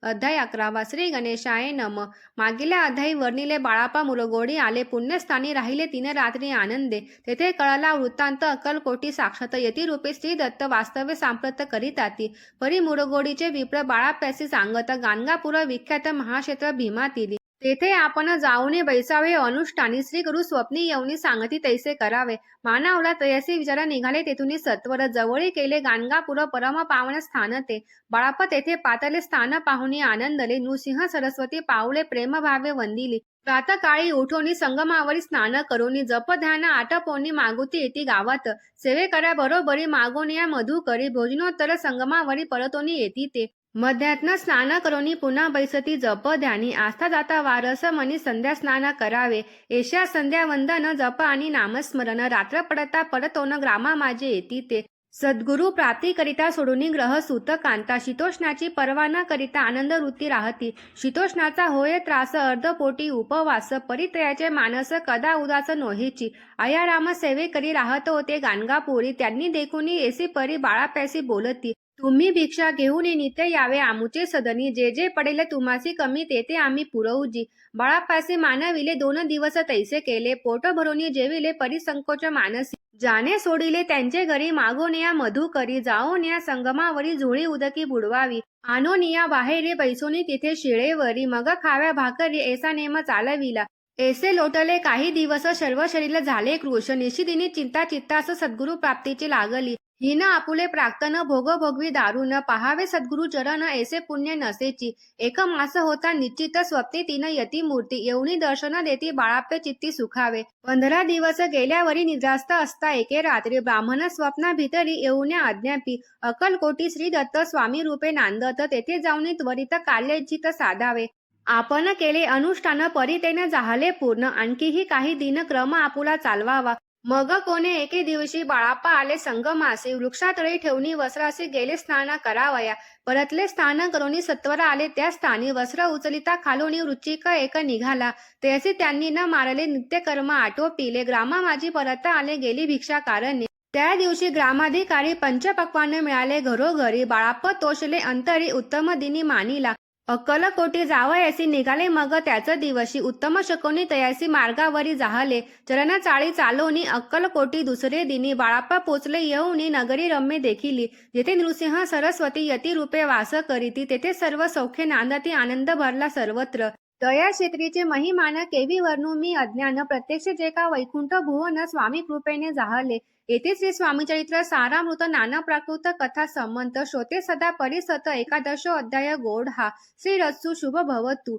अध्याय 11 श्री गणेशाय नम. मागील अध्यायी वर्णिले बाळाप्पा मुरगोडी आले पुण्यस्थानी राहिले 3 रात्री आनंदे. तेथे कळला वृत्तांत अक्कलकोटी साक्षात यतिरूपे श्री दत्त वास्तव्य सांप्रत करीताती. परी मुरगोडीचे विप्र बाळाप्यासी सांगत गाणगापूर विख्यात महाक्षेत्र भीमातीरी. तेथे आपण जाऊन बैसावे अनुष्ठानी श्री गुरु स्वप्नी येऊनी सांगती तैसे करावे. मानावला तयसे विचार निघाले तेथून सत्वर जवळी केले गाणगापूर परम पावन स्थान ते. बाळाप्पा तेथे पातले स्थान पाहुनी आनंदले. नृसिंह सरस्वती पावले प्रेम भावे वंदिली. प्रातकाळी उठोनी संगमावरी स्नान करोनी जप ध्यान आटपोनी मागुती येती गावात. सेवे करा बरोबरी मागोनी या मधु करी भोजनोत्तर संगमावरी परतोनी येती ते. मध्यात्न स्नान करोनी पुन्हा बैसती जप ध्यानी. आस्था जाता वारस मनी संध्या स्नान करावे. एशा संध्या वंदन जप आणि नामस्मरण. रात्र पडता पडतोन ग्रामा माझे येती ते. सद्गुरु प्राप्ती करिता सोडूनी ग्रह सूत कांता. शीतोष्णाची पर्वा न करिता आनंद वृत्ती राहती. शीतोष्णाचा होय त्रास अर्धपोटी उपवास. परित्रयाचे मानस कदा उदास नोहेची. आयाराम सेवे करी राहत होते गाणगापुरी. त्यांनी देखुनी एसी परी बाळाप्यासी बोलती. तुम्ही भिक्षा घेऊन नित्य यावे आमुचे सदनी. जे जे पडेल तुम्हासी कमी ते आम्ही पुरवूजी. बाळाप्पासी मानविले 2 दिवस तैसे केले. पोट भरोनी जेविले परिसंकोच मानसी. जाने सोडिले त्यांचे घरी मागोनिया मधु करी. जाओनिया संगमावरी झोळी उदकी बुडवावी. आणोनिया बाहेरी बैसोनी तिथे शिळेवरी. मग खाव्या भाकरी ऐसा नेम चालविला. ऐसे लोटले काही दिवस सर्व शरीर झाले कृश. निशिदिनी चिंता चित्तास सद्गुरु प्राप्तीची लागली. हिन आपुले प्राक्तन भोग भोगवी दारुण. पाहावे सद्गुरु चरण ऐसे पुण्य नसेची. 1 मास होता निश्चित स्वप्नी 3 यती मूर्ती. येऊनी दर्शन देती बाळाप्पे चित्ती सुखावे. 15 दिवस गेल्यावरी निद्रास्त असता एके रात्री. ब्राह्मण स्वप्ना भितरी येऊन्या अज्ञापी. अक्कलकोटी श्री दत्त स्वामी रूपे नांदत. तेथे जाऊन त्वरित कार्याचित साधावे. आपण केले अनुष्ठान परितेन झाले पूर्ण. आणखीही काही दिनक्रम आपुला चालवावा. मग कोणे एके दिवशी बाळाप्पा आले संगमासी. वृक्षातळी ठेवणी वस्त्रासी गेले स्नान करावया. परतले स्नान करोनी सत्वर आले त्या स्थानी. वस्त्र उचलिता खालोनी वृश्चिक एक निघाला. त्यासी त्यांनी न मारले नित्यकर्म आटोपिले. ग्रामा माझी परत आले गेली भिक्षा कारणे. त्या दिवशी ग्रामाधिकारी पंचपक्वान मिळाले घरोघरी. बाळाप्पा तोषले अंतरी उत्तम दिनी मानिला. अक्कलकोटी जावयासी निघाले मग त्याच दिवशी. उत्तम शकोनी तयासी मार्गावरी जाहले. चरण चाळी चालोनी अक्कलकोटी दुसरे दिनी. बाळाप्पा पोचले येऊनी नगरी रम्य देखिली. जेथे नृसिंह सरस्वती यती रूपे वास करीती. तेथे सर्व सौख्य नांदती आनंद भरला सर्वत्र. दया क्षेत्रीचे महिमान केवी वर्णू मी अज्ञान. प्रत्यक्ष जे का वैकुंठ भुवन स्वामी कृपेने जाहले. येथे श्री स्वामीचरित्र सारामृत नाना प्राकृत कथा संमंत. श्रोते सदा परिसत. 11 अध्याय गोड हा. श्री रत्सु शुभ भवतु.